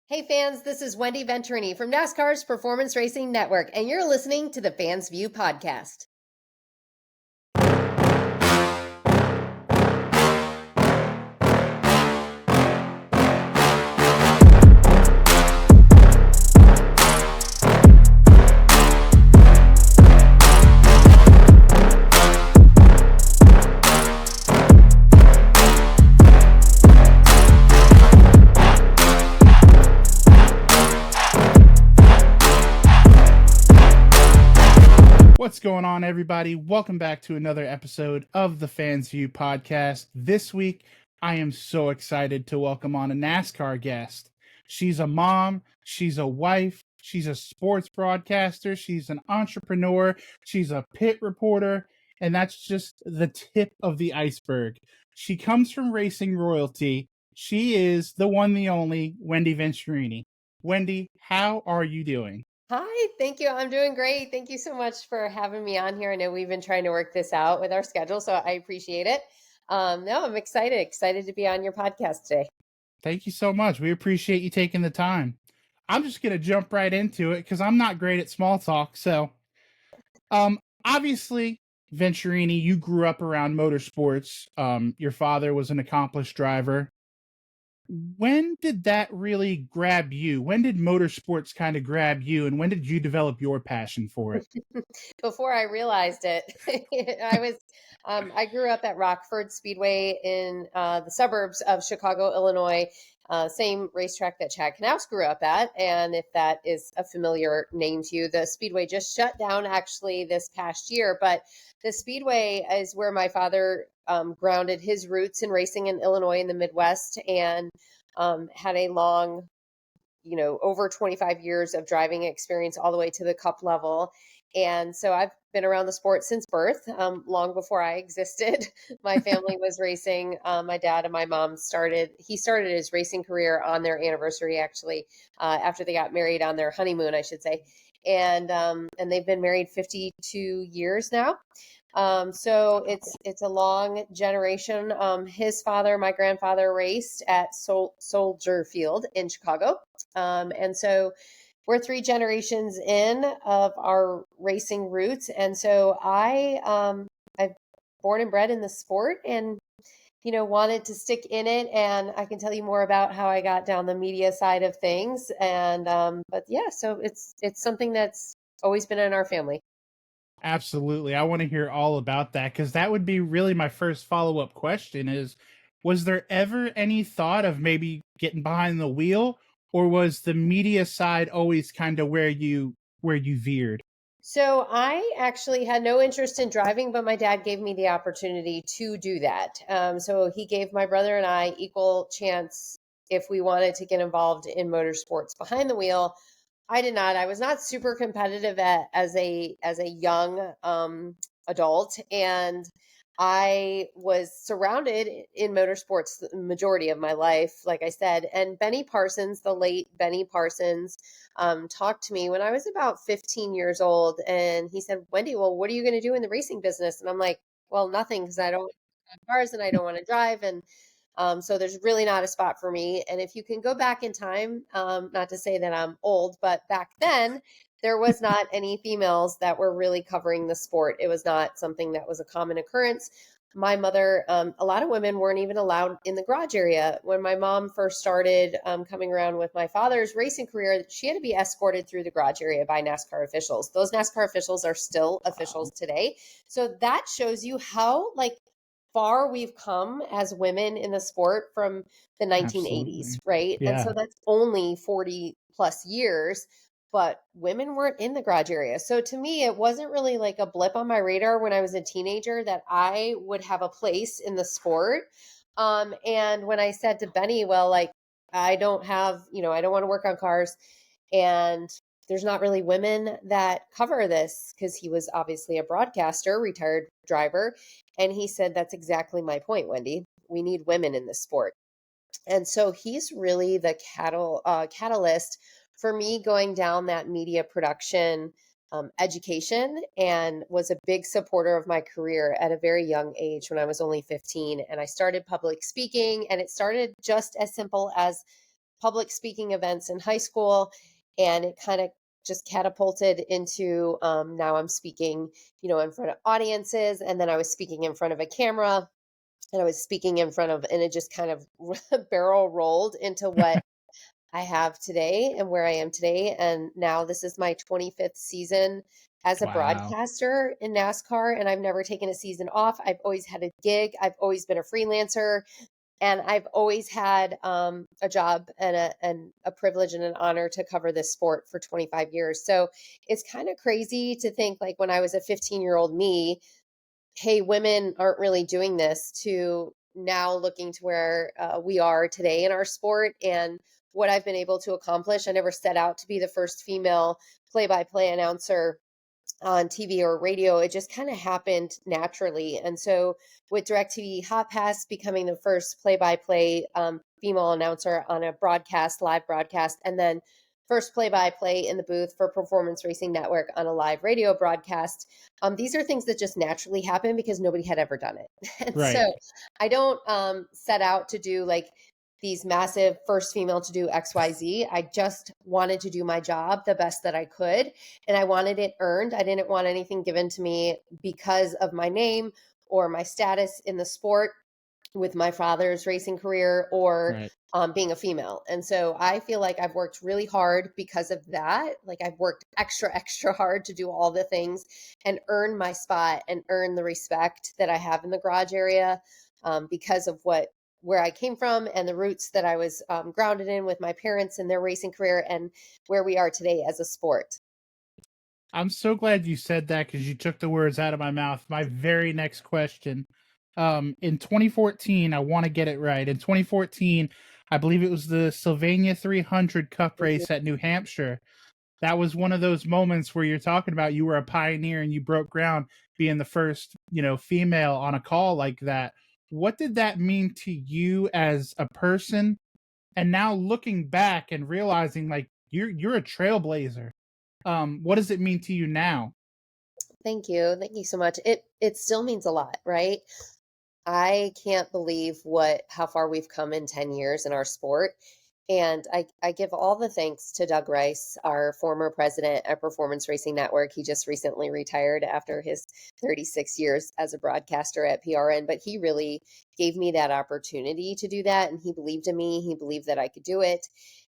Hey fans, this is Wendy Venturini from NASCAR's Performance Racing Network, and you're listening to the Fans View podcast. What's going on, everybody? Welcome back to another episode of the Fans View podcast. This week, I am so excited to welcome on a NASCAR guest. She's a mom, she's a wife, she's a sports broadcaster, she's an entrepreneur, she's a pit reporter, and that's just the tip of the iceberg. She comes from racing royalty. She is the one, the only Wendy Venturini. Wendy, how are you doing? Hi, thank you. I'm doing great. Thank you so much for having me on here. I know we've been trying to work this out with our schedule, so I appreciate it. No, I'm excited to be on your podcast today. Thank you so much. We appreciate you taking the time. I'm just going to jump right into it because I'm not great at small talk. So, obviously, Venturini, you grew up around motorsports. Your father was an accomplished driver. When did that really grab you? When did motorsports kind of grab you, and when did you develop your passion for it? Before I realized it, I grew up at Rockford Speedway in the suburbs of Chicago, Illinois. Same racetrack that Chad Knaus grew up at. And if that is a familiar name to you, the Speedway just shut down actually this past year. But the Speedway is where my father grounded his roots in racing in Illinois in the Midwest, and had a long, over 25 years of driving experience all the way to the cup level. And so I've been around the sport since birth, long before I existed. My family was racing. My dad and my mom he started his racing career on their anniversary, actually, after they got married, on their honeymoon, I should say. And they've been married 52 years now. So it's a long generation. His father, my grandfather, raced at Soldier Field in Chicago. And so we're three generations in of our racing roots. And so I've born and bred in the sport, and wanted to stick in it. And I can tell you more about how I got down the media side of things. And but yeah, so it's something that's always been in our family. Absolutely. I want to hear all about that because that would be really my first follow-up question is, was there ever any thought of maybe getting behind the wheel, or was the media side always kind of where you veered? So I actually had no interest in driving, but my dad gave me the opportunity to do that. So he gave my brother and I equal chance if we wanted to get involved in motorsports behind the wheel. I did not. I was not super competitive as a young adult, and I was surrounded in motorsports the majority of my life, like I said. And Benny Parsons, the late Benny Parsons, talked to me when I was about 15 years old, and he said, "Wendy, well, what are you going to do in the racing business?" And I'm like, "Well, nothing, because I don't have cars and I don't want to drive, and so there's really not a spot for me." And if you can go back in time, not to say that I'm old, but back then there was not any females that were really covering the sport. It was not something that was a common occurrence. My mother, a lot of women weren't even allowed in the garage area. When my mom first started coming around with my father's racing career, she had to be escorted through the garage area by NASCAR officials. Those NASCAR officials are still officials today. So that shows you how far we've come as women in the sport from the 1980s, Absolutely. right? And Yeah. so that's only 40 plus years, but women weren't in the garage area. So to me, it wasn't really like a blip on my radar when I was a teenager that I would have a place in the sport. And when I said to Benny, well, I don't have, I don't want to work on cars, and there's not really women that cover this, because he was obviously a broadcaster, retired driver. And he said, "That's exactly my point, Wendy. We need women in this sport." And so he's really the catalyst for me going down that media production education, and was a big supporter of my career at a very young age when I was only 15. And I started public speaking, and it started just as simple as public speaking events in high school, and it kind of just catapulted into now I'm speaking, in front of audiences, and then I was speaking in front of a camera, and I was speaking in front of, and it just kind of barrel rolled into what I have today and where I am today. And now this is my 25th season as a Wow. broadcaster in NASCAR, and I've never taken a season off. I've always had a gig. I've always been a freelancer, and I've always had a job and a privilege and an honor to cover this sport for 25 years. So it's kind of crazy to think, like, when I was a 15-year-old me, hey, women aren't really doing this, to now looking to where we are today in our sport and what I've been able to accomplish. I never set out to be the first female play-by-play announcer on TV or radio. It just kind of happened naturally. And so with DirecTV Hot Pass becoming the first play-by-play female announcer on a broadcast, live broadcast, and then first play-by-play in the booth for Performance Racing Network on a live radio broadcast. These are things that just naturally happen because nobody had ever done it. And Right. so I don't set out to do like these massive first female to do XYZ. I just wanted to do my job the best that I could, and I wanted it earned. I didn't want anything given to me because of my name or my status in the sport with my father's racing career, or Right. being a female. And so I feel like I've worked really hard because of that. Like, I've worked extra, extra hard to do all the things and earn my spot and earn the respect that I have in the garage area, because of where I came from and the roots that I was grounded in with my parents and their racing career, and where we are today as a sport. I'm so glad you said that because you took the words out of my mouth. My very next question. In 2014, I want to get it right. In 2014, I believe it was the Sylvania 300 Cup race at New Hampshire. That was one of those moments where you're talking about you were a pioneer and you broke ground being the first, female on a call like that. What did that mean to you as a person? And now looking back and realizing like you're a trailblazer. What does it mean to you now? Thank you. Thank you so much. It still means a lot, right? I can't believe how far we've come in 10 years in our sport. And I give all the thanks to Doug Rice, our former president at Performance Racing Network. He just recently retired after his 36 years as a broadcaster at PRN, but he really gave me that opportunity to do that. And he believed in me. He believed that I could do it.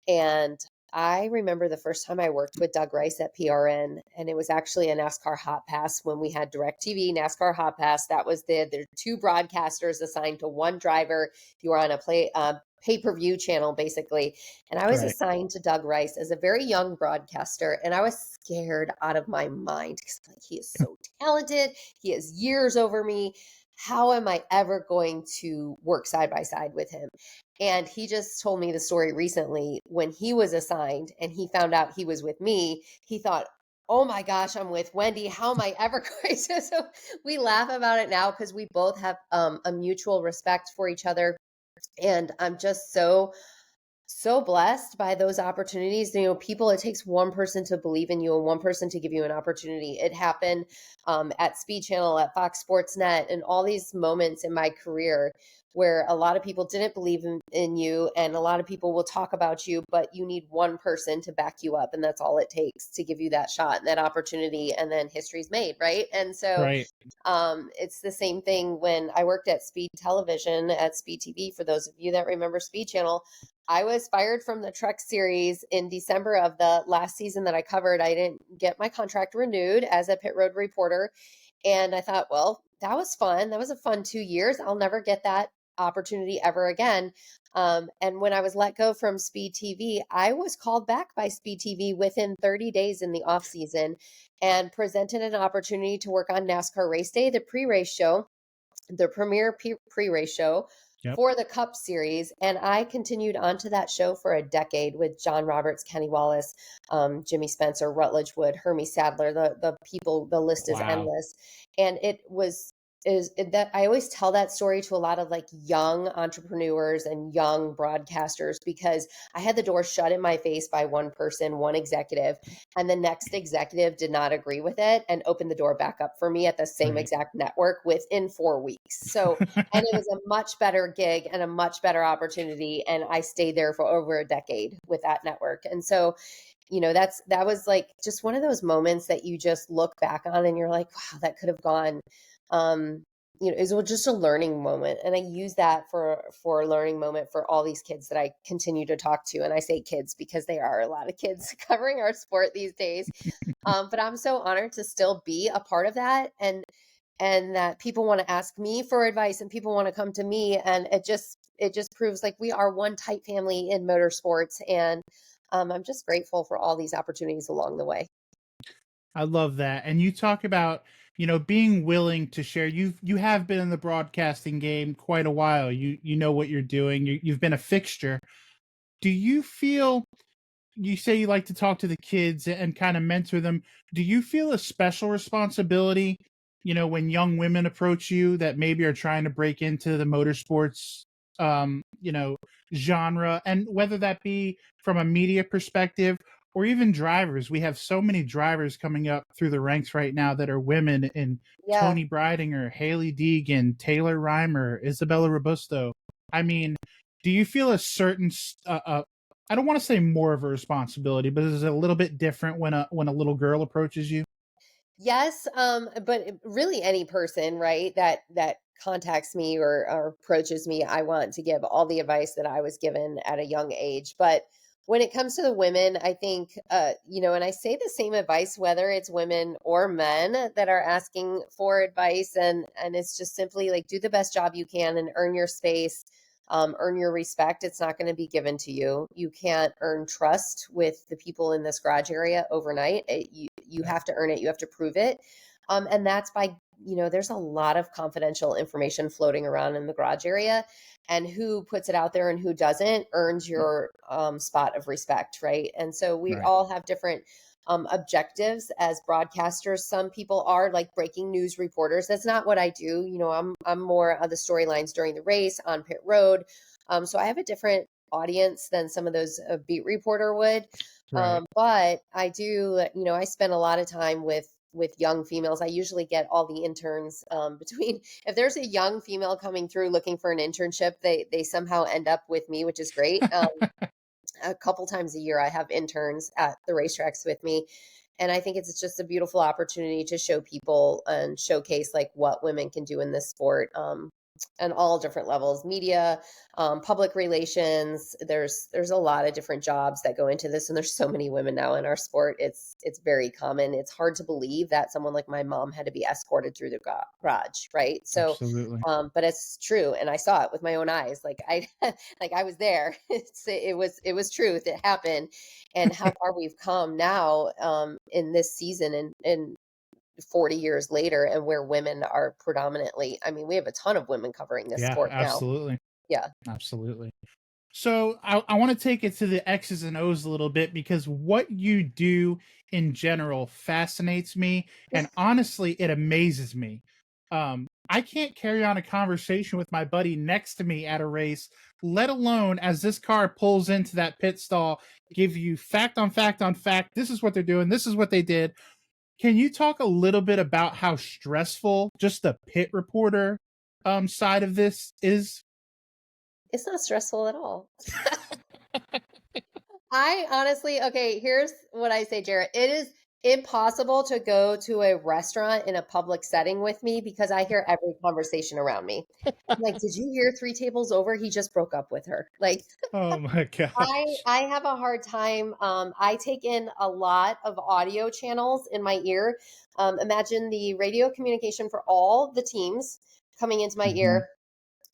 And I remember the first time I worked with Doug Rice at PRN, and it was actually a NASCAR Hot Pass when we had DirecTV NASCAR Hot Pass. That was there are two broadcasters assigned to one driver. You were on a pay-per-view channel, basically. And I was Right. assigned to Doug Rice as a very young broadcaster, and I was scared out of my mind because, like, he is so talented. He has years over me. How am I ever going to work side by side with him? And he just told me the story recently. When he was assigned and he found out he was with me, he thought, oh my gosh, I'm with Wendy. How am I ever going to? So we laugh about it now because we both have a mutual respect for each other. And I'm just so blessed by those opportunities. People, it takes one person to believe in you and one person to give you an opportunity. It happened at Speed Channel, at Fox Sports Net, and all these moments in my career where a lot of people didn't believe in you, and a lot of people will talk about you, but you need one person to back you up. And that's all it takes to give you that shot and that opportunity. And then history's made, right? And so Right. it's the same thing when I worked at Speed Television, at Speed TV. For those of you that remember Speed Channel, I was fired from the Truck Series in December of the last season that I covered. I didn't get my contract renewed as a pit road reporter. And I thought, well, that was fun. That was a fun 2 years. I'll never get that opportunity ever again. And when I was let go from Speed TV, I was called back by Speed TV within 30 days in the off season and presented an opportunity to work on NASCAR Race Day, the pre-race show, the premier pre-race show Yep. for the Cup Series. And I continued onto that show for a decade with John Roberts, Kenny Wallace, Jimmy Spencer, Rutledge Wood, Hermie Sadler, the people, the list is Wow. endless. And it was is that I always tell that story to a lot of like young entrepreneurs and young broadcasters, because I had the door shut in my face by one person, one executive, and the next executive did not agree with it and opened the door back up for me at the same Right. exact network within 4 weeks. So, and it was a much better gig and a much better opportunity. And I stayed there for over a decade with that network. And so, that was like just one of those moments that you just look back on and you're like, wow, that could have gone. um it was just a learning moment, and I use that for a learning moment for all these kids that I continue to talk to. And I say kids because they are a lot of kids covering our sport these days. But I'm so honored to still be a part of that, and that people want to ask me for advice and people want to come to me, and it just proves like we are one tight family in motorsports. And I'm just grateful for all these opportunities along the way. I love that. And you talk about, being willing to share. You have been in the broadcasting game quite a while. You know what you're doing. You've been a fixture. Do you feel, you say you like to talk to the kids and kind of mentor them. Do you feel a special responsibility, when young women approach you that maybe are trying to break into the motorsports, um, you know, genre, and whether that be from a media perspective or even drivers? We have so many drivers coming up through the ranks right now that are women, in Yeah. Tony Breidinger, Haley Deegan, Taylor Reimer, Isabella Robusto. I mean, do you feel a certain I don't want to say more of a responsibility, but is it a little bit different when a little girl approaches you? Yes, but really any person, right, that contacts me or approaches me, I want to give all the advice that I was given at a young age. But when it comes to the women, I think, and I say the same advice whether it's women or men that are asking for advice, and it's just simply like do the best job you can and earn your space. Earn your respect. It's not going to be given to you. You can't earn trust with the people in this garage area overnight. You Right. have to earn it. You have to prove it. And that's by, there's a lot of confidential information floating around in the garage area, and who puts it out there and who doesn't earns your spot of respect. Right. And so we Right. all have different objectives as broadcasters. Some people are like breaking news reporters. That's not what I do. I'm more of the storylines during the race on pit road. So I have a different audience than some of those beat reporter would. Right. But I do, I spend a lot of time with young females. I usually get all the interns between. If there's a young female coming through looking for an internship, they somehow end up with me, which is great. A couple times a year, I have interns at the racetracks with me. And I think it's just a beautiful opportunity to show people and showcase like what women can do in this sport, and all different levels, media, public relations. There's a lot of different jobs that go into this, and there's so many women now in our sport. It's very common. It's hard to believe that someone like my mom had to be escorted through the garage, right? So, Absolutely. but it's true, and I saw it with my own eyes. Like I, like I was there. It was truth. It happened, and how far we've come now, in this season, and 40 years later, and where women are predominantly. I mean, we have a ton of women covering this Yeah, sport now. absolutely. Yeah. Absolutely. So I want to take it to the X's and O's a little bit, because what you do in general fascinates me, and honestly, it amazes me. I can't carry on a conversation with my buddy next to me at a race, let alone as this car pulls into that pit stall, give you fact on fact on fact. This is what they're doing. This is what they did. Can you talk a little bit about how stressful just the pit reporter side of this is? It's not stressful at all. I honestly, okay, here's what I say, Jared. It is impossible to go to a restaurant in a public setting with me because I hear every conversation around me. I'm like, did you hear three tables over? He just broke up with her. Like, Oh my I gosh. I have a hard time. I take in a lot of audio channels in my ear. Imagine the radio communication for all the teams coming into my Mhm. ear,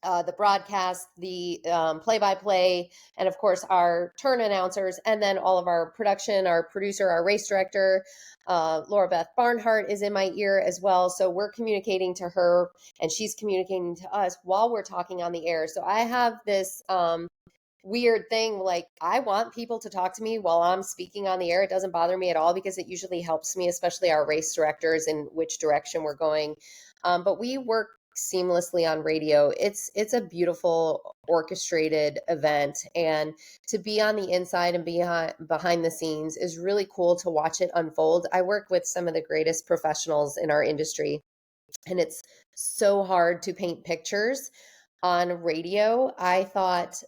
the broadcast, the play-by-play, and of course our turn announcers, and then all of our production, our producer, our race director, Laura Beth Barnhart is in my ear as well. So we're communicating to her, and she's communicating to us while we're talking on the air. So I have this weird thing, like I want people to talk to me while I'm speaking on the air. It doesn't bother me at all because it usually helps me, especially our race directors, in which direction we're going. But we work seamlessly on radio. It's a beautiful orchestrated event, and to be on the inside and behind the scenes is really cool to watch it unfold. I work with some of the greatest professionals in our industry, and it's so hard to paint pictures on radio. I thought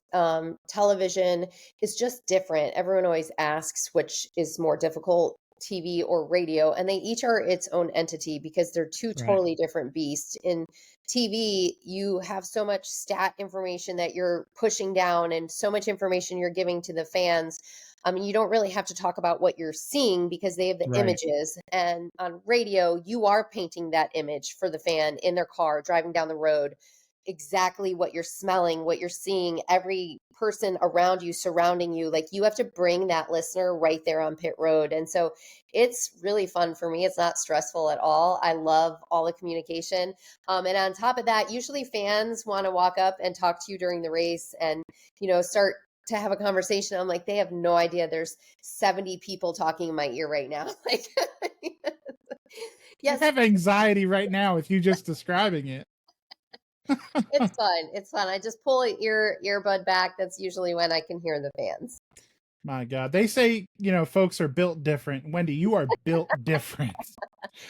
television is just different. Everyone always asks which is more difficult, TV or radio, and they each are its own entity because they're two Right. totally different beasts. In TV, you have so much stat information that you're pushing down and so much information you're giving to the fans. I mean, you don't really have to talk about what you're seeing because they have the Right. images. And on radio, you are painting that image for the fan in their car, driving down the road, exactly what you're smelling, what you're seeing, every person around you, surrounding you. Like, you have to bring that listener right there on pit road. And so it's really fun for me. It's not stressful at all. I love all the communication. And on top of that, usually fans want to walk up and talk to you during the race and, start to have a conversation. I'm like, they have no idea there's 70 people talking in my ear right now. Like, I yes, have anxiety right now with you just describing it. it's fun. It's fun. I just pull an earbud back. That's usually when I can hear the fans. My God. They say, folks are built different. Wendy, you are built different.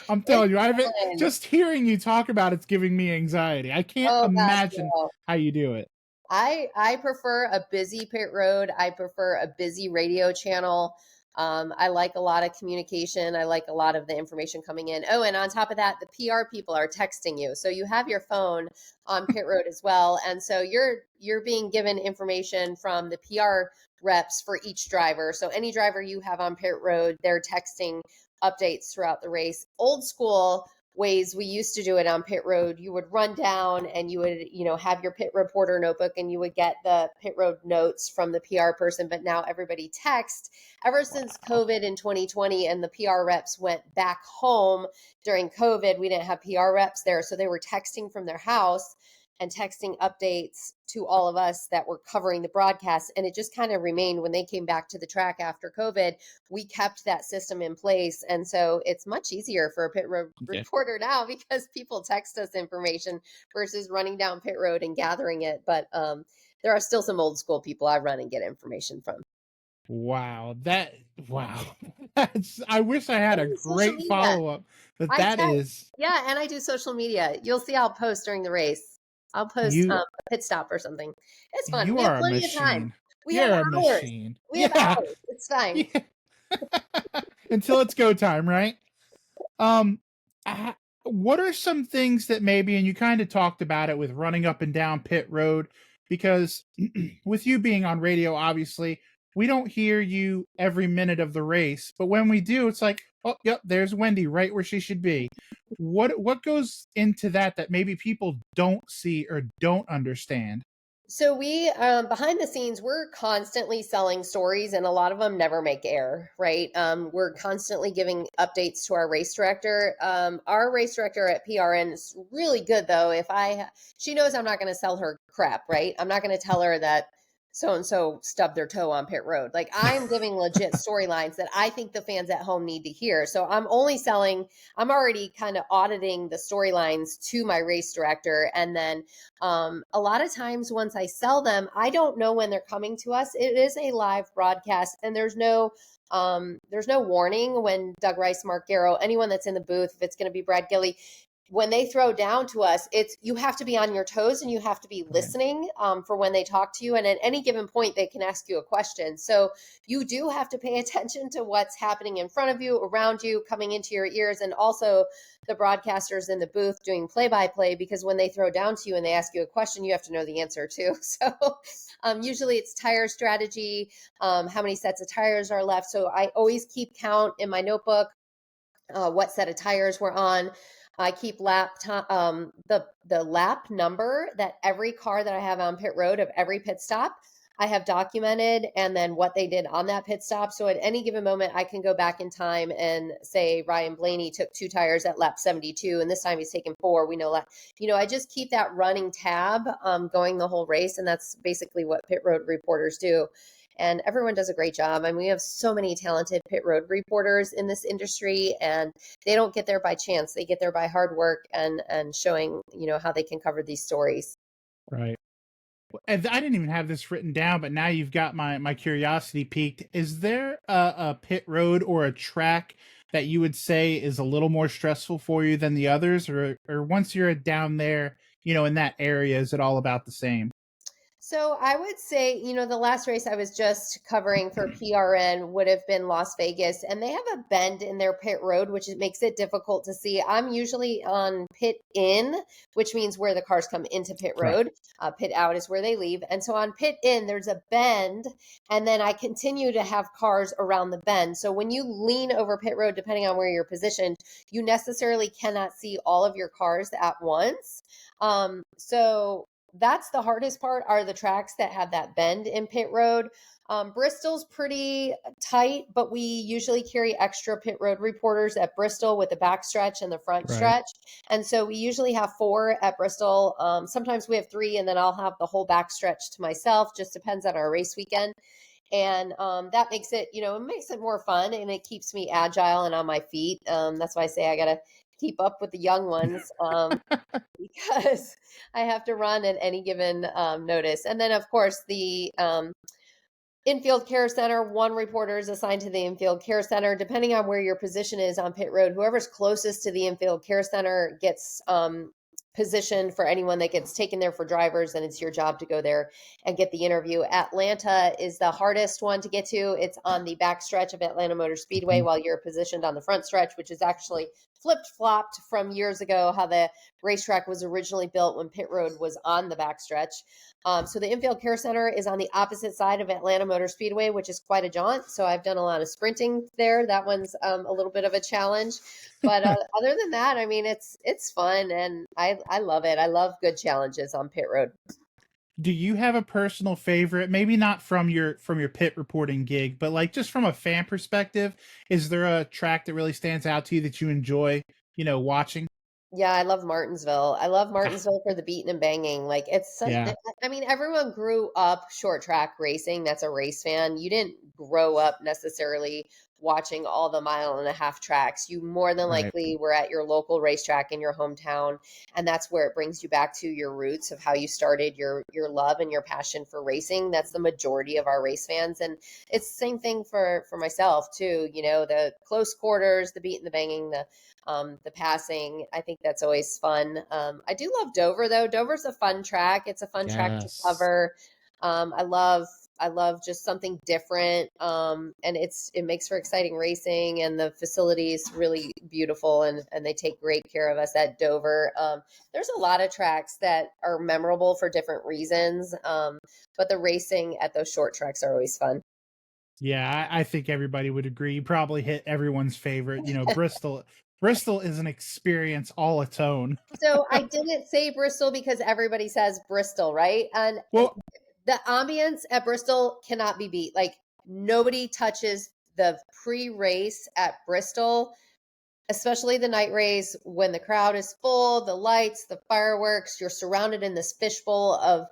I'm telling you, fun. just hearing you talk about it's giving me anxiety. I can't Oh gosh, imagine no. how you do it. I prefer a busy pit road. I prefer a busy radio channel. I like a lot of communication. I like a lot of the information coming in. Oh, and on top of that, the PR people are texting you. So you have your phone on pit road as well. And so you're being given information from the PR reps for each driver. So any driver you have on pit road, they're texting updates throughout the race. Old school ways we used to do it on pit road, you would run down and you would have your pit reporter notebook and you would get the pit road notes from the PR person. But now everybody texts. Ever since COVID in 2020 and the PR reps went back home during COVID, we didn't have PR reps there, so they were texting from their house and texting updates to all of us that were covering the broadcast. And it just kind of remained when they came back to the track after COVID. We kept that system in place. And so it's much easier for a pit road reporter now because people text us information versus running down pit road and gathering it. But there are still some old school people I run and get information from. Wow. I wish I had a great follow-up, but yeah, and I do social media. You'll see I'll post during the race. I'll post a pit stop or something. It's fun. You We have are a plenty of time. machine. We You're have a hours. machine. We have hours. It's fine. Yeah. Until it's go time, right? What are some things that maybe, and you kind of talked about it with running up and down pit road, because with you being on radio, obviously, we don't hear you every minute of the race, but when we do, it's like, oh, yep, there's Wendy right where she should be. What goes into that maybe people don't see or don't understand? So we, behind the scenes, we're constantly selling stories, and a lot of them never make air, right? We're constantly giving updates to our race director. Our race director at PRN is really good, though. She knows I'm not going to sell her crap, right? I'm not going to tell her that so-and-so stubbed their toe on pit road. Like, I'm giving legit storylines that I think the fans at home need to hear. So I'm already kind of auditing the storylines to my race director. And then a lot of times once I sell them, I don't know when they're coming to us. It is a live broadcast, and there's no warning when Doug Rice, Mark Garrow, anyone that's in the booth, if it's going to be Brad Gilly, when they throw down to us, you have to be on your toes and you have to be listening for when they talk to you. And at any given point, they can ask you a question. So you do have to pay attention to what's happening in front of you, around you, coming into your ears, and also the broadcasters in the booth doing play-by-play, because when they throw down to you and they ask you a question, you have to know the answer too. So usually it's tire strategy, how many sets of tires are left. So I always keep count in my notebook, what set of tires we're on. I keep the lap number that every car that I have on pit road of every pit stop, I have documented, and then what they did on that pit stop. So at any given moment, I can go back in time and say Ryan Blaney took 2 tires at lap 72, and this time he's taken 4. We know that. I just keep that running tab going the whole race, and that's basically what pit road reporters do. and everyone does a great job. I mean, we have so many talented pit road reporters in this industry, and they don't get there by chance. They get there by hard work and showing, how they can cover these stories. Right. And I didn't even have this written down, but now you've got my curiosity piqued. Is there a pit road or a track that you would say is a little more stressful for you than the others, or once you're down there, in that area, is it all about the same? So I would say, the last race I was just covering for PRN would have been Las Vegas, and they have a bend in their pit road, which makes it difficult to see. I'm usually on pit in, which means where the cars come into pit Correct. road. Pit out is where they leave. And so on pit in, there's a bend, and then I continue to have cars around the bend. So when you lean over pit road, depending on where you're positioned, you necessarily cannot see all of your cars at once. So that's the hardest part, are the tracks that have that bend in pit road. Bristol's pretty tight, but we usually carry extra pit road reporters at Bristol with the back stretch and the front Right. stretch. And so we usually have 4 at Bristol. Sometimes we have 3, and then I'll have the whole back stretch to myself. Just depends on our race weekend. And that makes it, it makes it more fun, and it keeps me agile and on my feet. That's why I say I got to keep up with the young ones. Because I have to run at any given notice. And then, of course, the infield care center, 1 reporter is assigned to the infield care center. Depending on where your position is on pit road, whoever's closest to the infield care center gets positioned for anyone that gets taken there for drivers, and it's your job to go there and get the interview. Atlanta is the hardest one to get to. It's on the back stretch of Atlanta Motor Speedway, Mhm. while you're positioned on the front stretch, which is actually flipped flopped from years ago, how the racetrack was originally built when pit road was on the back stretch. So the infield care center is on the opposite side of Atlanta Motor Speedway, which is quite a jaunt. So I've done a lot of sprinting there. That one's a little bit of a challenge. But other than that, I mean, it's fun, and I love it. I love good challenges on pit road. Do you have a personal favorite? Maybe not from your pit reporting gig, but like just from a fan perspective, is there a track that really stands out to you that you enjoy, watching? Yeah, I love Martinsville. I love Ah, Martinsville for the beating and banging. Like, it's such, yeah, I mean, everyone grew up short track racing. That's a race fan. You didn't grow up necessarily watching all the mile-and-a-half tracks. You more than right. likely were at your local racetrack in your hometown, and that's where it brings you back to your roots of how you started your love and your passion for racing. That's the majority of our race fans, and it's the same thing for myself too. The close quarters, the beating, the banging, the passing. I think that's always fun. I do love Dover though. Dover's a fun track. It's a fun track to Yes. cover. I love just something different. And it makes for exciting racing, and the facility is really beautiful, and they take great care of us at Dover. There's a lot of tracks that are memorable for different reasons. But the racing at those short tracks are always fun. Yeah, I think everybody would agree. You probably hit everyone's favorite. Bristol. Bristol is an experience all its own. So I didn't say Bristol because everybody says Bristol, right? And Well, the ambience at Bristol cannot be beat. Like, nobody touches the pre-race at Bristol, especially the night race, when the crowd is full, the lights, the fireworks, you're surrounded in this fishbowl of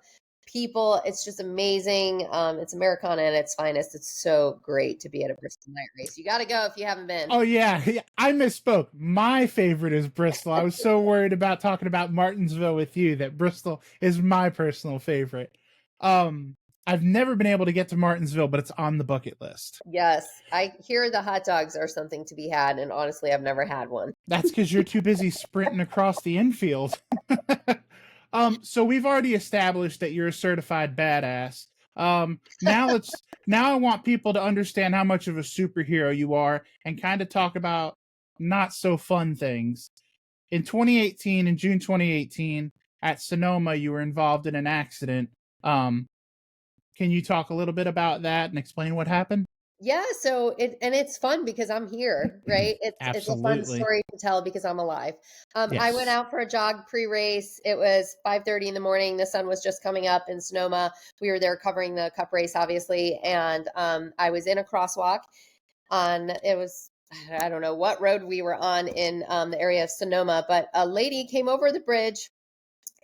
people. It's just amazing. It's Americana at its finest. It's so great to be at a Bristol night race. You got to go if you haven't been. oh yeah, I misspoke. My favorite is Bristol. I was so worried about talking about Martinsville with you that Bristol is my personal favorite. Um, I've never been able to get to Martinsville, but it's on the bucket list. Yes, I hear the hot dogs are something to be had, and honestly, I've never had one. That's because you're too busy sprinting across the infield. So we've already established that you're a certified badass. Now I want people to understand how much of a superhero you are and kind of talk about not so fun things. In 2018, in June 2018, at Sonoma, you were involved in an accident. Um, can you talk a little bit about that and explain what happened? Yeah, so it's fun because I'm here, right? It's a fun Absolutely. story to tell because I'm alive. I went Yes. out for a jog pre-race. It was 5:30 in the morning. The sun was just coming up in Sonoma. We were there covering the cup race, obviously, and I was in a crosswalk on it was I don't know what road we were on in the area of Sonoma, but a lady came over the bridge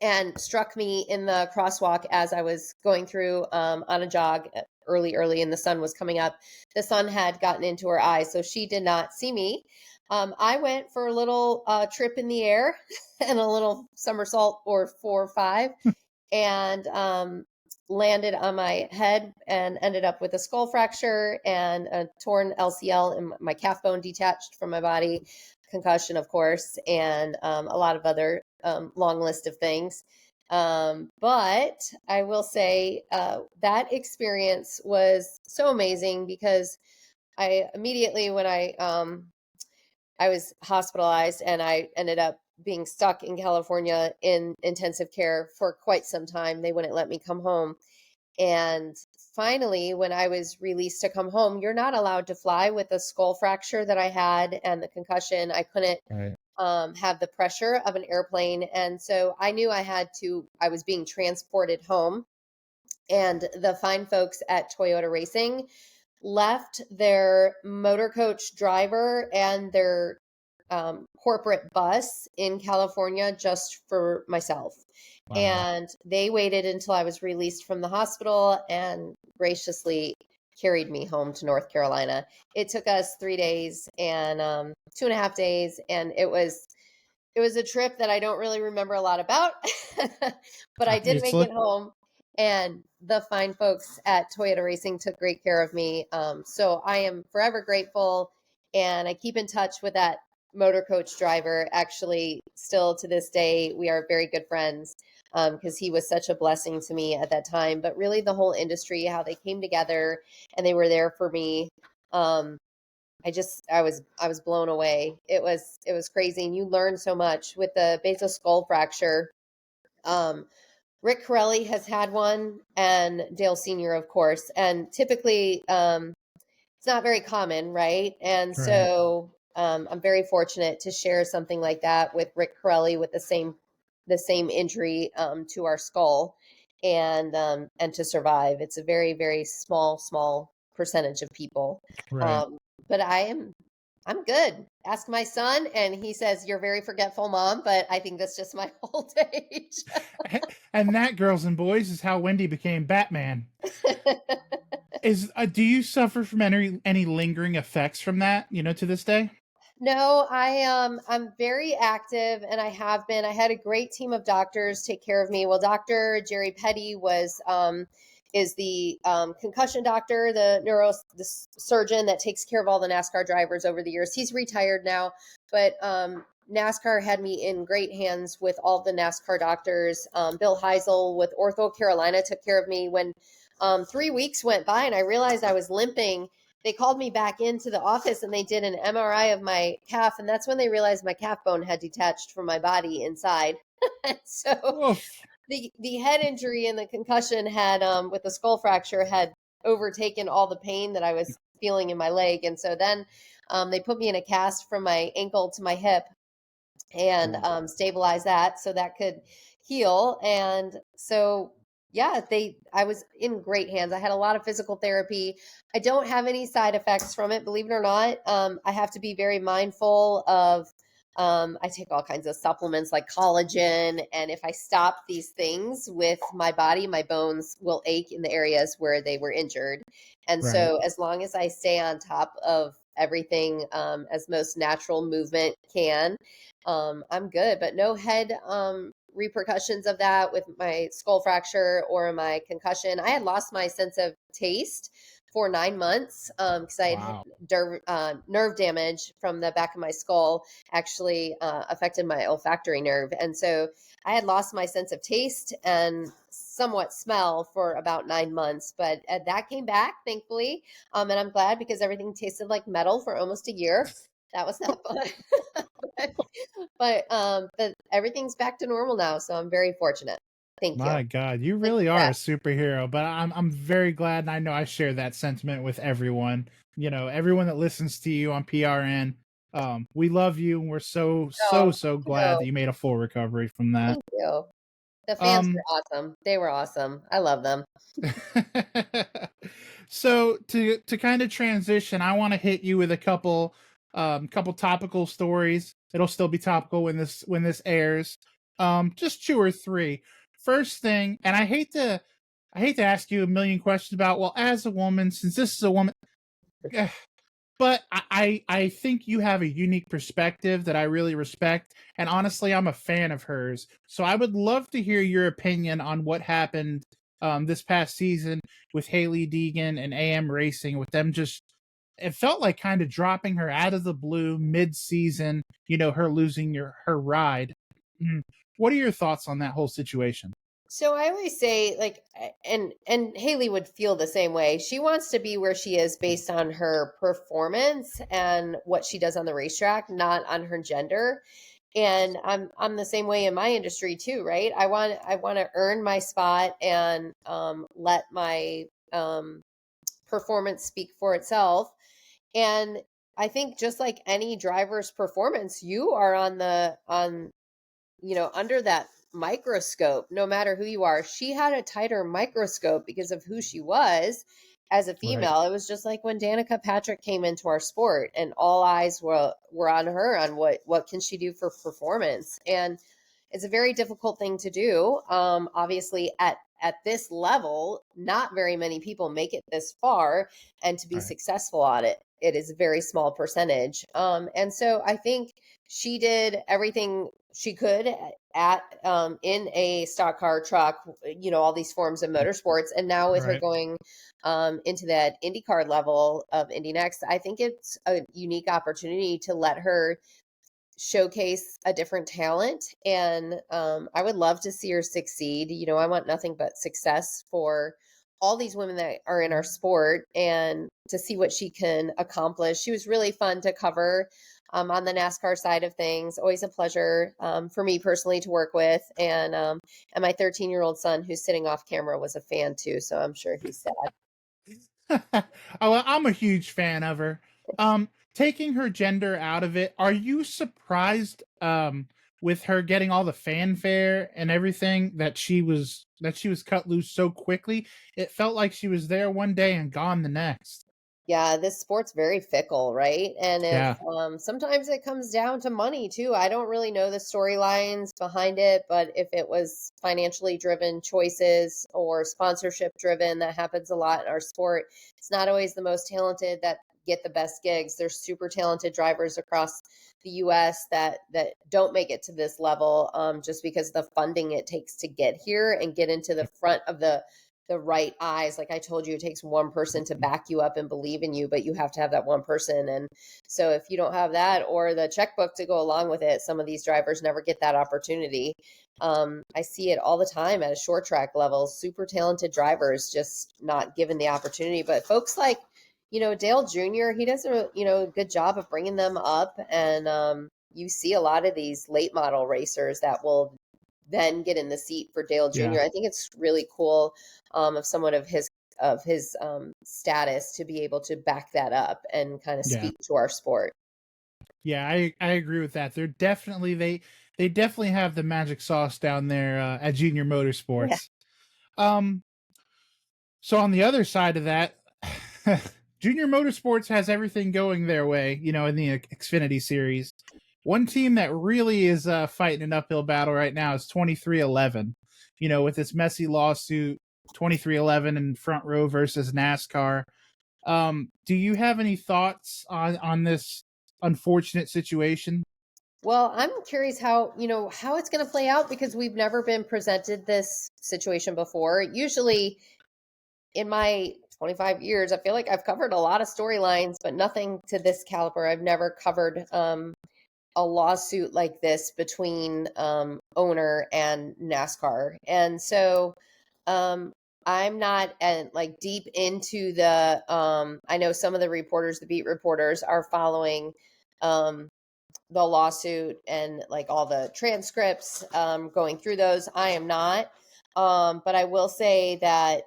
and struck me in the crosswalk as I was going through on a jog early, and the sun was coming up. The sun had gotten into her eyes, so she did not see me. I went for a little trip in the air and a little somersault or 4 or 5, and landed on my head and ended up with a skull fracture and a torn LCL, and my calf bone detached from my body, concussion, of course, and a lot of other long list of things. But I will say that experience was so amazing because I immediately, when I was hospitalized and I ended up being stuck in California in intensive care for quite some time. They wouldn't let me come home. And finally, when I was released to come home, you're not allowed to fly with the skull fracture that I had and the concussion. I couldn't Right. have the pressure of an airplane. And so I knew I was being transported home. And the fine folks at Toyota Racing left their motor coach driver and their corporate bus in California just for myself. Wow. And they waited until I was released from the hospital and graciously carried me home to North Carolina. It took us 3 days and 2.5 days, and it was a trip that I don't really remember a lot about, but I did make it home. And the fine folks at Toyota Racing took great care of me. So I am forever grateful. And I keep in touch with that motor coach driver. Actually, still to this day, we are very good friends because he was such a blessing to me at that time. But really, the whole industry, how they came together and they were there for me. I was blown away. It was crazy, and you learn so much with the basal skull fracture. Rick Corelli has had one, and Dale Senior, of course, and typically it's not very common, right? And so I'm very fortunate to share something like that with Rick Corelli with the same injury to our skull, and to survive. It's a very, very small percentage of people. Right. But I'm good. Ask my son, and he says, "You're a very forgetful mom," but I think that's just my old age. And that, girls and boys, is how Wendy became Batman. Do you suffer from any lingering effects from that, to this day? No, I'm very active, and I have been. I had a great team of doctors take care of me. Well, Dr. Jerry Petty is the concussion doctor, the surgeon that takes care of all the NASCAR drivers over the years. He's retired now, but NASCAR had me in great hands with all the NASCAR doctors. Bill Heisel with Ortho Carolina took care of me when 3 weeks went by and I realized I was limping. They called me back into the office and they did an MRI of my calf. And that's when they realized my calf bone had detached from my body inside. So Oof. the head injury and the concussion had, with the skull fracture, had overtaken all the pain that I was feeling in my leg. And so then they put me in a cast from my ankle to my hip and stabilize that so that could heal. And so yeah, I was in great hands. I had a lot of physical therapy. I don't have any side effects from it, believe it or not. I have to be very mindful of I take all kinds of supplements like collagen, and if I stop these things with my body, my bones will ache in the areas where they were injured. And so as long as I stay on top of everything as most natural movement can, I'm good. But no head repercussions of that with my skull fracture or my concussion. I had lost my sense of taste for 9 months because I had nerve damage from the back of my skull, actually affected my olfactory nerve. And so I had lost my sense of taste and somewhat smell for about 9 months, but that came back, thankfully. And I'm glad because everything tasted like metal for almost a year. That was not fun. but everything's back to normal now, so I'm very fortunate. Thank you. My God, you really are a superhero. But I'm very glad, and I know I share that sentiment with everyone. Everyone that listens to you on PRN. We love you, and we're so glad that you made a full recovery from that. Thank you. The fans were awesome. They were awesome. I love them. So to kind of transition, I want to hit you with a couple topical stories. It'll still be topical when this airs. Just two or three. First thing, and I hate to ask you a million questions about, well, as a woman, since this is a woman, but I think you have a unique perspective that I really respect, and honestly, I'm a fan of hers. So I would love to hear your opinion on what happened this past season with Haley Deegan and AM Racing, with them just it felt like kind of dropping her out of the blue mid-season. Her losing her ride. Mm. What are your thoughts on that whole situation? So I always say, like, and Haley would feel the same way. She wants to be where she is based on her performance and what she does on the racetrack, not on her gender. And I'm the same way in my industry too, right? I want to earn my spot and let my performance speak for itself. And I think just like any driver's performance, you are on under that microscope, no matter who you are. She had a tighter microscope because of who she was as a Right. female. It was just like when Danica Patrick came into our sport and all eyes were on her, on what can she do for performance. And it's a very difficult thing to do. Obviously at this level, not very many people make it this far, and to be Right. successful on it, it is a very small percentage. And so I think she did everything she could at in a stock car, truck, all these forms of motorsports. And now with her Right. going into that IndyCar level of Indy Next, I think it's a unique opportunity to let her showcase a different talent. And I would love to see her succeed. I want nothing but success for all these women that are in our sport, and to see what she can accomplish. She was really fun to cover on the NASCAR side of things. Always a pleasure for me personally to work with. And my 13-year-old son, who's sitting off camera, was a fan too. So I'm sure he's sad. Oh, well, I'm a huge fan of her. Taking her gender out of it, are you surprised with her getting all the fanfare and everything that she was cut loose so quickly? It felt like she was there one day and gone the next. Yeah, this sport's very fickle, right? And if Yeah. sometimes it comes down to money too. I don't really know the storylines behind it, but if it was financially driven choices or sponsorship driven, that happens a lot in our sport. It's not always the most talented that get the best gigs. There's super talented drivers across the US that don't make it to this level just because of the funding it takes to get here and get into the front of the right eyes. Like I told you, it takes one person to back you up and believe in you, but you have to have that one person. And so if you don't have that or the checkbook to go along with it, some of these drivers never get that opportunity. I see it all the time at a short track level, super talented drivers just not given the opportunity. But folks like, Dale Jr., he does a good job of bringing them up. And you see a lot of these late model racers that will then get in the seat for Dale Yeah. Jr. I think it's really cool of someone of his status to be able to back that up and kind of Yeah. speak to our sport. Yeah, I agree with that. They definitely have the magic sauce down there at Junior Yeah. Motorsports. Um So on the other side of that, Junior Motorsports has everything going their way, in the Xfinity series. One team that really is fighting an uphill battle right now is 2311. With its messy lawsuit, 2311 and front row versus NASCAR. Do you have any thoughts on this unfortunate situation? Well, I'm curious how it's going to play out, because we've never been presented this situation before. Usually in my 25 years, I feel like I've covered a lot of storylines, but nothing to this caliber. I've never covered a lawsuit like this between owner and NASCAR. And so um, I'm not like deep into the I know some of the reporters, the beat reporters, are following um, the lawsuit and like all the transcripts, going through those. I am not. But I will say that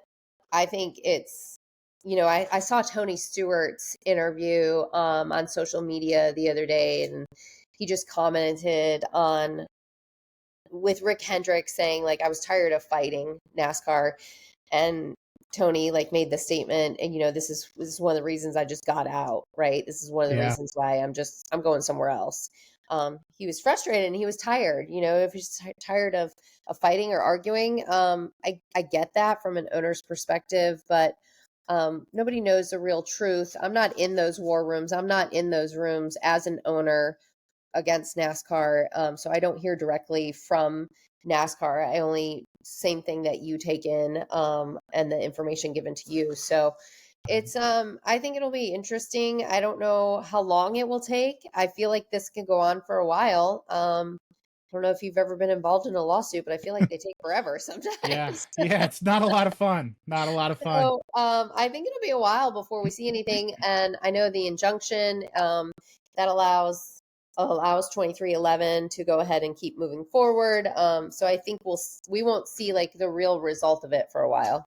I think I saw Tony Stewart's interview on social media the other day, and he just commented on with Rick Hendrick saying, like, I was tired of fighting NASCAR. And Tony like made the statement, and this is one of the reasons I just got out, right? This is one of the Yeah. reasons why I'm going somewhere else. he was frustrated and he was tired. If he's tired of fighting or arguing, I get that from an owner's perspective, but nobody knows the real truth. I'm not in those war rooms. I'm not in those rooms as an owner against NASCAR. So I don't hear directly from NASCAR. I only same thing that you take in, and the information given to you. So it's I think it'll be interesting. I don't know how long it will take. I feel like this can go on for a while. I don't know if you've ever been involved in a lawsuit, but I feel like they take forever Yeah. sometimes. Yeah. It's not a lot of fun. Not a lot of fun. So I think it'll be a while before we see anything. And I know the injunction that allows 2311 to go ahead and keep moving forward. So I think we won't see like the real result of it for a while.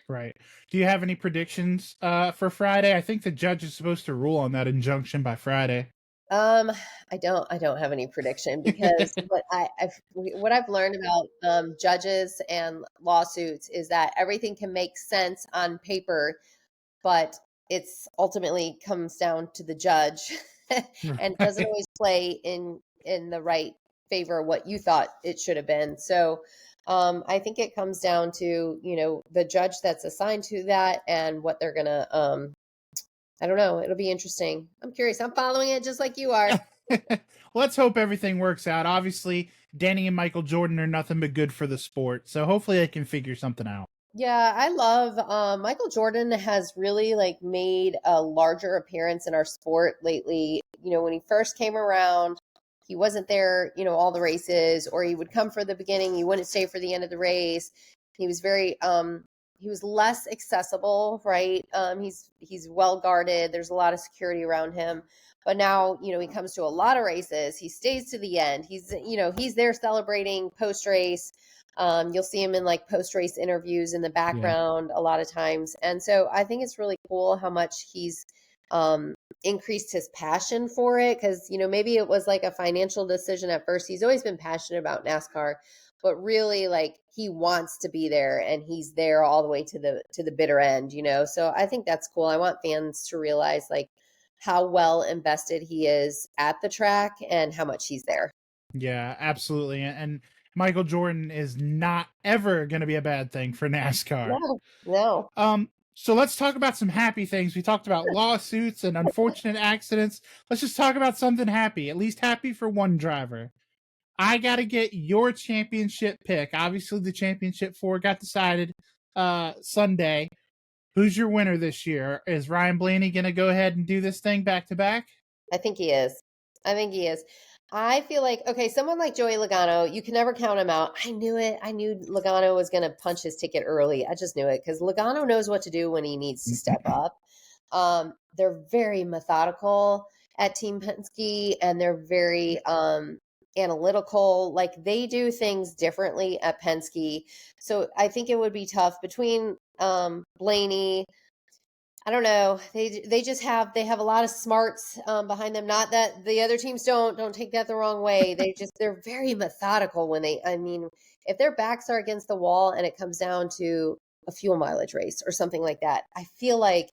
Right. Do you have any predictions for Friday? I think the judge is supposed to rule on that injunction by Friday. I don't have any prediction because what I've learned about judges and lawsuits is that everything can make sense on paper, but it's ultimately comes down to the judge and doesn't always play in the right favor what you thought it should have been. So I think it comes down to, the judge that's assigned to that and what they're gonna I don't know. It'll be interesting. I'm curious. I'm following it just like you are. Let's hope everything works out. Obviously, Danny and Michael Jordan are nothing but good for the sport. So hopefully they can figure something out. Yeah, I love Michael Jordan has really like made a larger appearance in our sport lately. When he first came around, he wasn't there, all the races, or he would come for the beginning, he wouldn't stay for the end of the race. He was very he was less accessible, right? He's well guarded. There's a lot of security around him. But now, he comes to a lot of races. He stays to the end. He's there celebrating post race. You'll see him in like post race interviews in the background a lot of times. And so I think it's really cool how much he's increased his passion for it. Cause, maybe it was like a financial decision at first. He's always been passionate about NASCAR, but really like he wants to be there and he's there all the way to the bitter end, So I think that's cool. I want fans to realize like how well invested he is at the track and how much he's there. Yeah, absolutely. And Michael Jordan is not ever going to be a bad thing for NASCAR. No, no. So let's talk about some happy things. We talked about lawsuits and unfortunate accidents. Let's just talk about something happy, at least happy for one driver. I got to get your championship pick. Obviously, the championship 4 got decided Sunday. Who's your winner this year? Is Ryan Blaney going to go ahead and do this thing back to back? I think he is. I think he is. I feel like, okay, someone like Joey Logano, you can never count him out. I knew it. I knew Logano was going to punch his ticket early. I just knew it because Logano knows what to do when he needs to step up. They're very methodical at Team Penske and they're very analytical. Like they do things differently at Penske. So I think it would be tough between Blaney. I don't know. They have a lot of smarts behind them. Not that the other teams don't take that the wrong way. They're very methodical when if their backs are against the wall and it comes down to a fuel mileage race or something like that, I feel like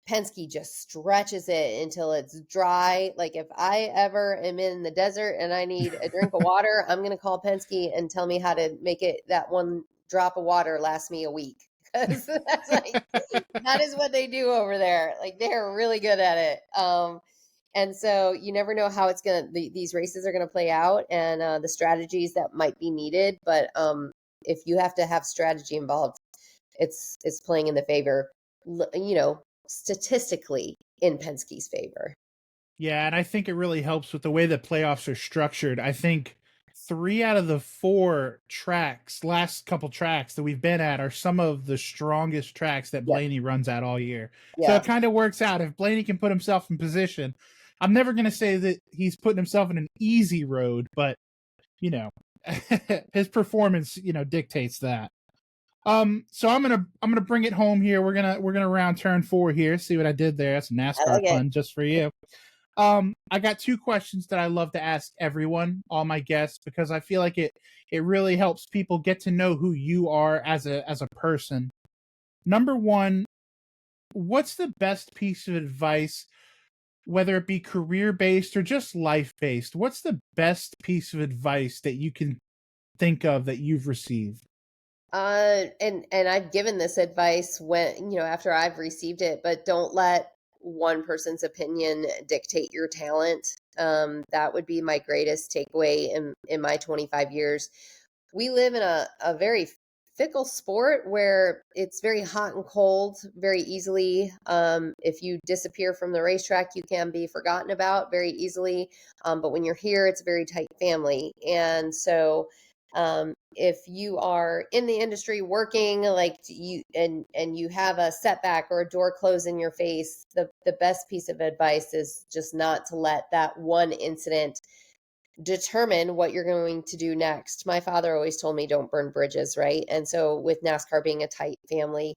Penske just stretches it until it's dry. Like if I ever am in the desert and I need a drink of water, I'm going to call Penske and tell me how to make it that one drop of water last me a week. Because that's like that is what they do over there. Like they're really good at it. And so you never know how these races are gonna play out and the strategies that might be needed. But if you have to have strategy involved, it's playing in the favor, statistically in Penske's favor. Yeah, and I think it really helps with the way the playoffs are structured. I think 3 out of the 4 last couple tracks that we've been at are some of the strongest tracks that Blaney runs at all year. Yeah. So it kind of works out. If Blaney can put himself in position, I'm never going to say that he's putting himself in an easy road, but his performance, dictates that. So I'm gonna bring it home here. We're gonna round turn 4 here. See what I did there? That's a NASCAR pun just for you. I got 2 questions that I love to ask everyone, all my guests, because I feel like it really helps people get to know who you are as a person. Number 1, what's the best piece of advice whether it be career based or just life based, what's the best piece of advice that you can think of that you've received? And I've given this advice when, after I've received it, but don't let one person's opinion dictate your talent. That would be my greatest takeaway in my 25 years. We live in a very fickle sport where it's very hot and cold very easily. If you disappear from the racetrack, you can be forgotten about very easily. But when you're here, it's a very tight family. And so if you are in the industry working like you and you have a setback or a door close in your face, the best piece of advice is just not to let that one incident determine what you're going to do next. My father always told me don't burn bridges, right? And so with NASCAR being a tight family,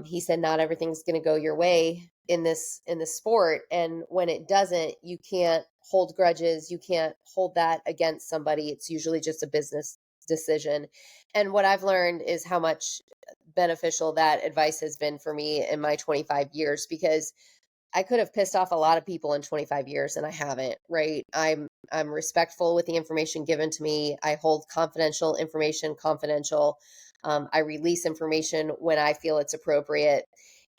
he said not everything's going to go your way in this sport, and when it doesn't, you can't hold grudges, you can't hold that against somebody. It's usually just a business decision. And what I've learned is how much beneficial that advice has been for me in my 25 years, because I could have pissed off a lot of people in 25 years and I haven't, right? I'm respectful with the information given to me. I hold confidential information confidential. I release information when I feel it's appropriate.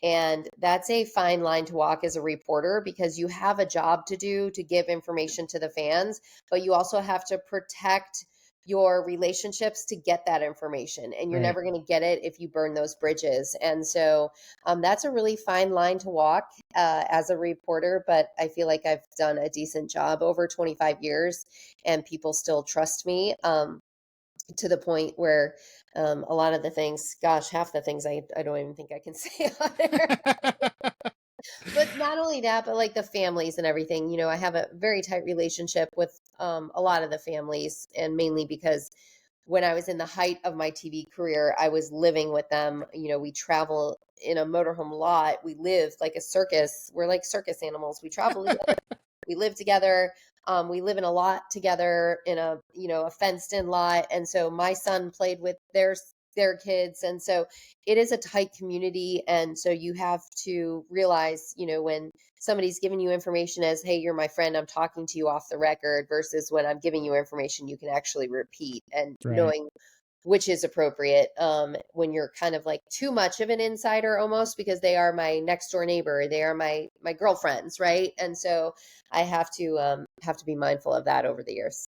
And that's a fine line to walk as a reporter, because you have a job to do to give information to the fans, but you also have to protect your relationships to get that information. And you're Right. never going to get it if you burn those bridges. And so that's a really fine line to walk as a reporter. But I feel like I've done a decent job over 25 years, and people still trust me. To the point where a lot of the things, gosh, half the things I don't even think I can say on there. But not only that, but like the families and everything, I have a very tight relationship with a lot of the families, and mainly because when I was in the height of my TV career, I was living with them. We travel in a motorhome lot. We live like a circus. We're like circus animals. We travel together. We live together. We live in a lot together in a fenced in lot. And so my son played with their kids. And so it is a tight community. And so you have to realize, when somebody's giving you information as, hey, you're my friend, I'm talking to you off the record, versus when I'm giving you information you can actually repeat, and Right. knowing which is appropriate when you're kind of like too much of an insider almost, because they are my next door neighbor, they are my girlfriends, right? And so I have to be mindful of that over the years.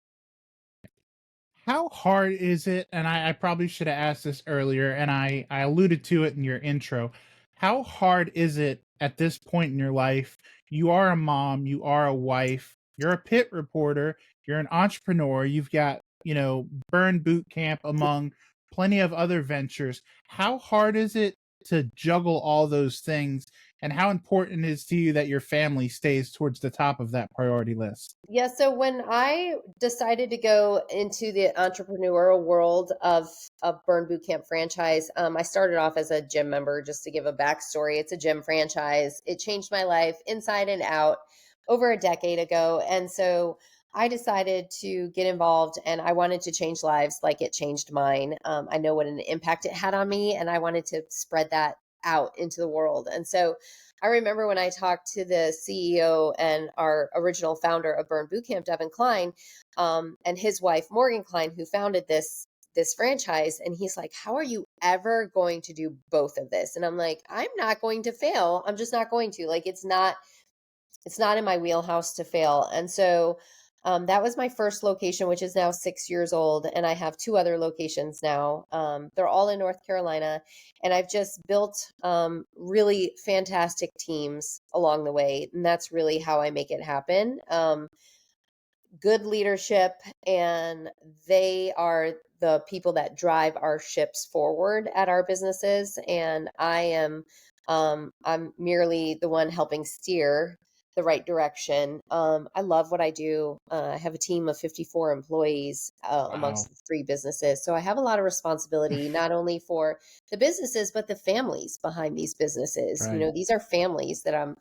How hard is it? And I probably should have asked this earlier, and I alluded to it in your intro. How hard is it at this point in your life? You are a mom, you are a wife, you're a pit reporter, you're an entrepreneur, you've got, burn boot camp among plenty of other ventures. How hard is it to juggle all those things? And how important is to you that your family stays towards the top of that priority list? Yeah, so when I decided to go into the entrepreneurial world of Burn Bootcamp franchise, I started off as a gym member. Just to give a backstory, it's a gym franchise. It changed my life inside and out over a decade ago, and so I decided to get involved, and I wanted to change lives like it changed mine. I know what an impact it had on me, and I wanted to spread that out into the world. And so I remember when I talked to the CEO and our original founder of Burn Bootcamp, Devin Klein, and his wife Morgan Klein, who founded this franchise, and he's like, "How are you ever going to do both of this?" And I'm like, "I'm not going to fail. I'm just not going to. Like, it's not in my wheelhouse to fail." And so that was my first location, which is now 6 years old. And I have two other locations now. They're all in North Carolina. And I've just built really fantastic teams along the way. And that's really how I make it happen. Good leadership, and they are the people that drive our ships forward at our businesses. And I'm merely the one helping steer the right direction. I love what I do. I have a team of 54 employees Wow. amongst the three businesses. So I have a lot of responsibility, not only for the businesses, but the families behind these businesses. Right. These are families that I'm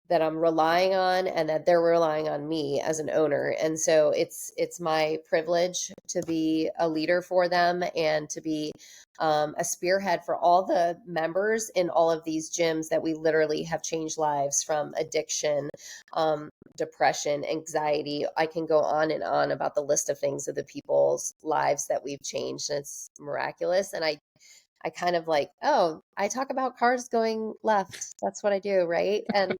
that I'm relying on and that they're relying on me as an owner. And so it's my privilege to be a leader for them and to be a spearhead for all the members in all of these gyms that we literally have changed lives from addiction, depression, anxiety. I can go on and on about the list of things of the people's lives that we've changed. And it's miraculous. And I kind of like, oh, I talk about cars going left. That's what I do, right? And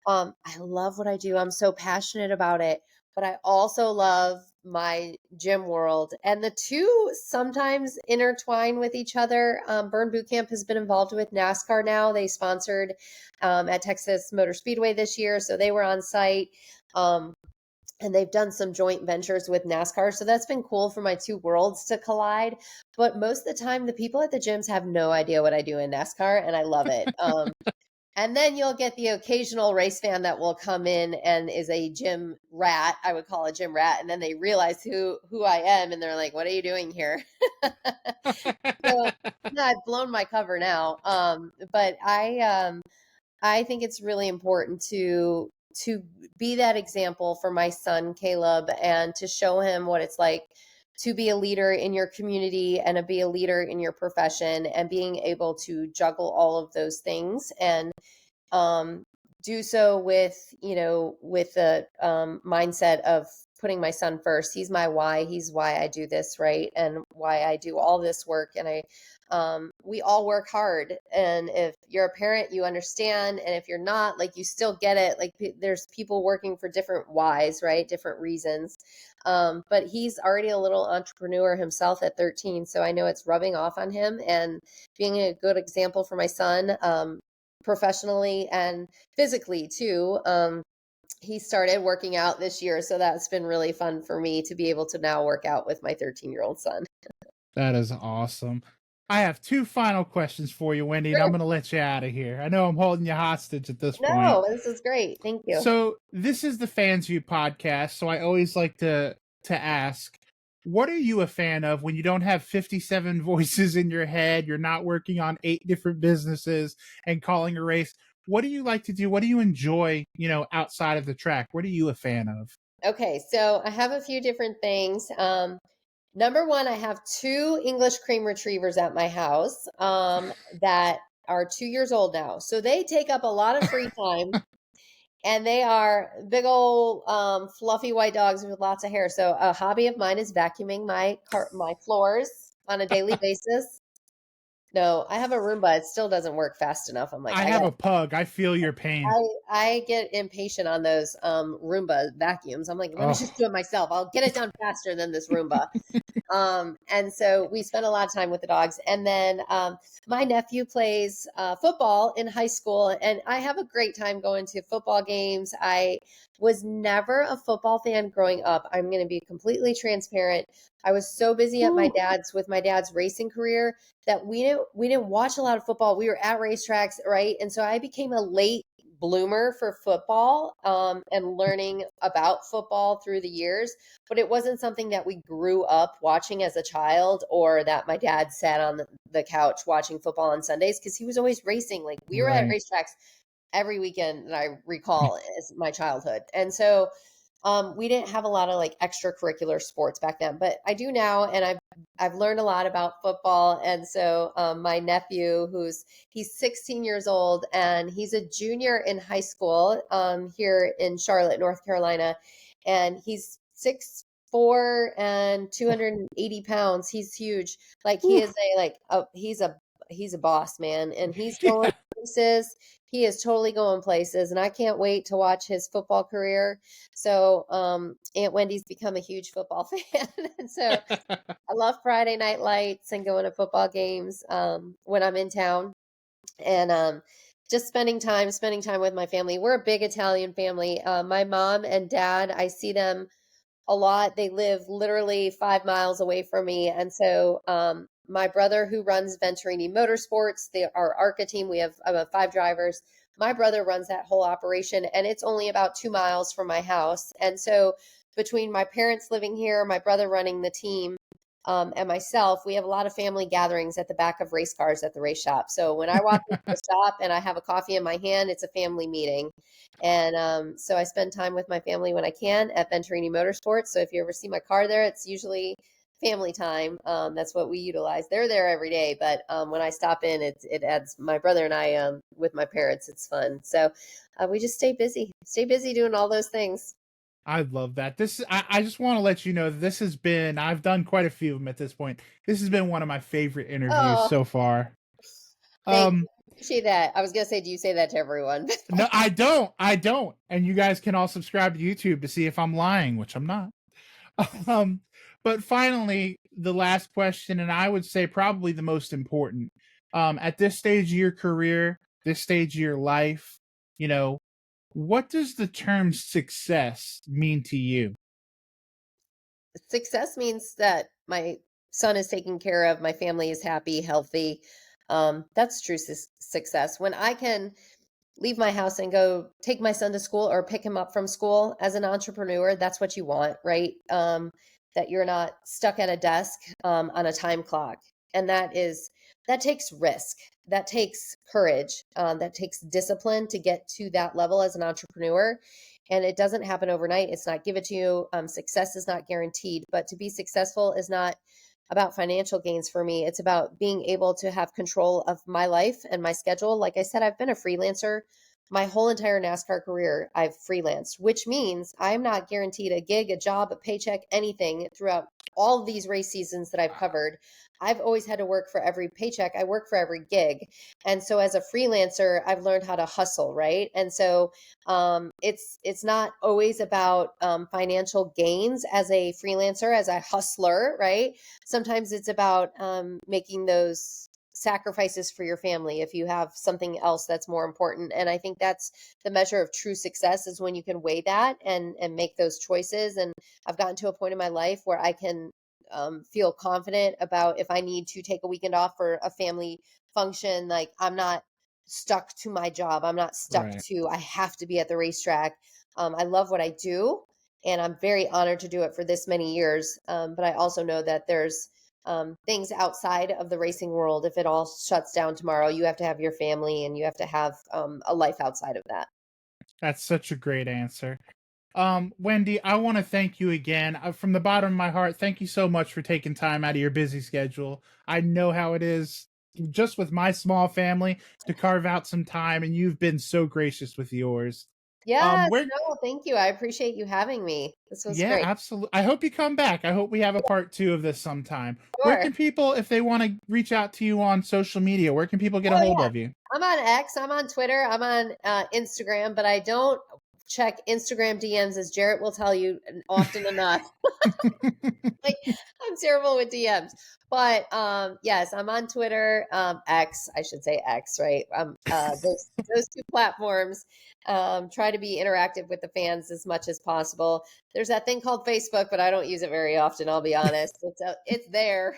I love what I do. I'm so passionate about it, but I also love my gym world. And the two sometimes intertwine with each other. Burn Boot Camp has been involved with NASCAR now. They sponsored at Texas Motor Speedway this year, so they were on site. And they've done some joint ventures with NASCAR. So that's been cool for my two worlds to collide. But most of the time, the people at the gyms have no idea what I do in NASCAR, and I love it. And then you'll get the occasional race fan that will come in and is a gym rat. I would call a gym rat. And then they realize who I am. And they're like, what are you doing here? So no, I've blown my cover now. But I think it's really important to be that example for my son Caleb and to show him what it's like to be a leader in your community and to be a leader in your profession and being able to juggle all of those things and do so with the mindset of putting my son first. He's my why. He's why I do this, right? And why I do all this work. And we all work hard. And if you're a parent, you understand. And if you're not, like, you still get it. Like, there's people working for different whys, right? Different reasons. But he's already a little entrepreneur himself at 13. So I know it's rubbing off on him and being a good example for my son, professionally and physically too. He started working out this year, so that's been really fun for me to be able to now work out with my 13-year-old son. That is awesome. I have two final questions for you, Wendy, and Sure. I'm going to let you out of here. I know I'm holding you hostage at this point. No, this is great. Thank you. So this is the Fans View podcast. So I always like to ask, what are you a fan of when you don't have 57 voices in your head? You're not working on 8 different businesses and calling a race. What do you like to do? What do you enjoy, outside of the track? What are you a fan of? Okay, so I have a few different things. Number one, I have 2 English cream retrievers at my house that are 2 years old now. So they take up a lot of free time. And they are big old fluffy white dogs with lots of hair. So a hobby of mine is vacuuming my floors on a daily basis. No, I have a Roomba. It still doesn't work fast enough. I'm like, I have a pug. I feel your pain. I get impatient on those Roomba vacuums. I'm like, let me just do it myself. I'll get it done faster than this Roomba. And so we spend a lot of time with the dogs. And then my nephew plays football in high school, and I have a great time going to football games. I was never a football fan growing up. I'm going to be completely transparent. I was so busy at with my dad's racing career that we didn't watch a lot of football. We were at racetracks, right? And so I became a late bloomer for football and learning about football through the years, but it wasn't something that we grew up watching as a child or that my dad sat on the couch watching football on Sundays because he was always racing. Like, we were at racetracks every weekend that I recall as my childhood. And so we didn't have a lot of like extracurricular sports back then, but I do now. And I've learned a lot about football. And so my nephew, he's 16 years old and he's a junior in high school here in Charlotte, North Carolina. And he's 6'4" and 280 pounds. He's huge. Like, he is he's a boss, man. And he's going places. He is totally going places, and I can't wait to watch his football career. So Aunt Wendy's become a huge football fan. And so I love Friday night lights and going to football games when I'm in town. And just spending time with my family. We're a big Italian family. My mom and dad, I see them a lot. They live literally 5 miles away from me. And so my brother, who runs Venturini Motorsports, our ARCA team, we have 5 drivers. My brother runs that whole operation, and it's only about 2 miles from my house. And so between my parents living here, my brother running the team, and myself, we have a lot of family gatherings at the back of race cars at the race shop. So when I walk into the shop and I have a coffee in my hand, it's a family meeting. And so I spend time with my family when I can at Venturini Motorsports. So if you ever see my car there, it's usually family time. That's what we utilize. They're there every day, but when I stop in, it adds my brother and I with my parents. It's fun. So we just stay busy doing all those things. I love that. I just want to let you know this has been, I've done quite a few of them at this point. This has been one of my favorite interviews Oh, so far. thank Um, you. Appreciate that. I was gonna say, do you say that to everyone? no, I don't. And you guys can all subscribe to YouTube to see if I'm lying, which I'm not. Um, but finally, the last question, and I would say probably the most important. At this stage of your career, this stage of your life, you know, what does the term success mean to you? Success means that my son is taken care of, my family is happy, healthy. That's true success. When I can leave my house and go take my son to school or pick him up from school as an entrepreneur, that's what you want, right? That you're not stuck at a desk on a time clock. And that takes risk. That takes courage. That takes discipline to get to that level as an entrepreneur. And it doesn't happen overnight. It's not given to you. Success is not guaranteed, but to be successful is not about financial gains for me. It's about being able to have control of my life and my schedule. Like I said, I've been a freelancer my whole entire NASCAR career. I've freelanced, which means I'm not guaranteed a gig, a job, a paycheck, anything throughout all of these race seasons that I've covered. I've always had to work for every paycheck. I work for every gig. And so as a freelancer, I've learned how to hustle, right? And so it's not always about financial gains as a freelancer, as a hustler, right? Sometimes it's about making those sacrifices for your family if you have something else that's more important. And I think that's the measure of true success, is when you can weigh that and make those choices. And I've gotten to a point in my life where I can feel confident about if I need to take a weekend off for a family function. Like, I'm not stuck to my job. I'm not stuck Right. to, I have to be at the racetrack. I love what I do, and I'm very honored to do it for this many years. But I also know that there's things outside of the racing world. If it all shuts down tomorrow, you have to have your family and you have to have a life outside of that. That's such a great answer. Wendy, I want to thank you again from the bottom of my heart. Thank you so much for taking time out of your busy schedule. I know how it is just with my small family to carve out some time, and you've been so gracious with yours. Yes, Where no, thank you. I appreciate you having me. This was Yeah, great. absolutely. I hope you come back. I hope we have a part two of this sometime. Where Sure. can people, if they want to reach out to you on social media, where can people get a Oh, hold yeah. of you? I'm on X, I'm on Twitter, I'm on Instagram, but I don't check Instagram DMs, as Jarrett will tell you, often enough. Like, I'm terrible with DMs. But yes, I'm on Twitter, X, I should say X, right? Those two platforms. Try to be interactive with the fans as much as possible. There's that thing called Facebook, but I don't use it very often, I'll be honest. It's there,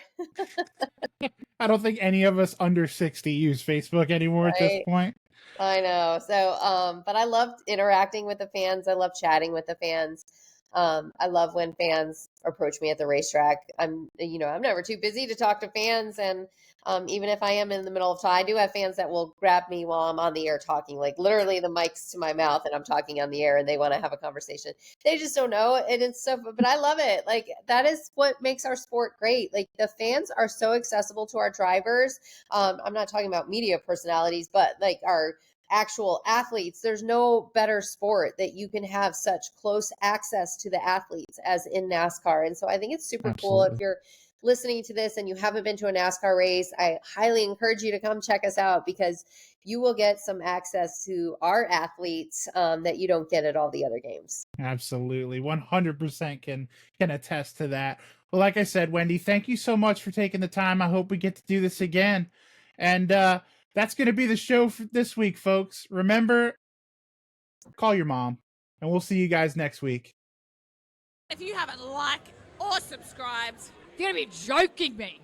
I don't think any of us under 60 use Facebook anymore at this right? point. I know. So, but I love interacting with the fans. I love chatting with the fans. I love when fans approach me at the racetrack. I'm never too busy to talk to fans. And even if I am in the middle of time, I do have fans that will grab me while I'm on the air talking, like literally the mic's to my mouth and I'm talking on the air and they want to have a conversation. They just don't know. And it's so, but I love it. Like, that is what makes our sport great. Like, the fans are so accessible to our drivers. I'm not talking about media personalities, but like our actual athletes. There's no better sport that you can have such close access to the athletes as in NASCAR. And so I think it's super cool. If Absolutely. you're listening to this and you haven't been to a NASCAR race, I highly encourage you to come check us out, because you will get some access to our athletes that you don't get at all the other games. Absolutely. 100% can attest to that. Well, like I said, Wendy, thank you so much for taking the time. I hope we get to do this again. And that's going to be the show for this week, folks. Remember, call your mom, and we'll see you guys next week. If you haven't liked or subscribed, you're going to be joking me.